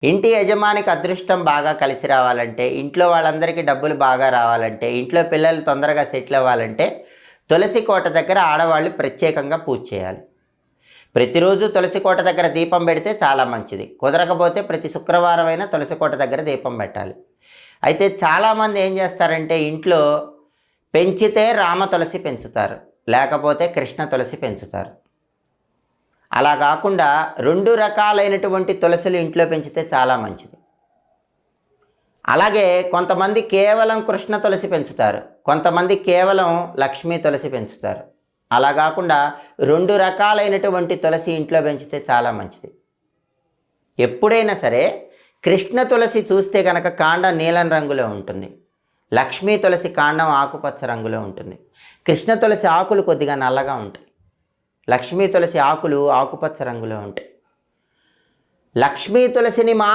ఇంటి యజమానికి అదృష్టం బాగా కలిసి రావాలంటే, ఇంట్లో వాళ్ళందరికీ డబ్బులు బాగా రావాలంటే, ఇంట్లో పిల్లలు తొందరగా సెటిల్ అవ్వాలంటే, తులసి కోట దగ్గర ఆడవాళ్ళు ప్రత్యేకంగా పూజ చేయాలి. ప్రతిరోజు తులసి కోట దగ్గర దీపం పెడితే చాలా మంచిది. కుదరకపోతే ప్రతి శుక్రవారం అయినా తులసి కోట దగ్గర దీపం పెట్టాలి. అయితే చాలామంది ఏం చేస్తారంటే, ఇంట్లో పెంచితే రామ తులసి పెంచుతారు, లేకపోతే కృష్ణ తులసి పెంచుతారు. అలా కాకుండా 2 రకాలైనటువంటి తులసులు ఇంట్లో పెంచితే చాలా మంచిది. అలాగే కొంతమంది కేవలం కృష్ణ తులసి పెంచుతారు, కొంతమంది కేవలం లక్ష్మీ తులసి పెంచుతారు. అలా కాకుండా 2 రకాలైనటువంటి తులసి ఇంట్లో పెంచితే చాలా మంచిది. ఎప్పుడైనా సరే కృష్ణ తులసి చూస్తే కనుక కాండం నీలం రంగులో ఉంటుంది, లక్ష్మీ తులసి కాండం ఆకుపచ్చ రంగులో ఉంటుంది. కృష్ణ తులసి ఆకులు కొద్దిగా నల్లగా ఉంటాయి, లక్ష్మీ తులసి ఆకులు ఆకుపచ్చ రంగులో ఉంటాయి. లక్ష్మీ తులసిని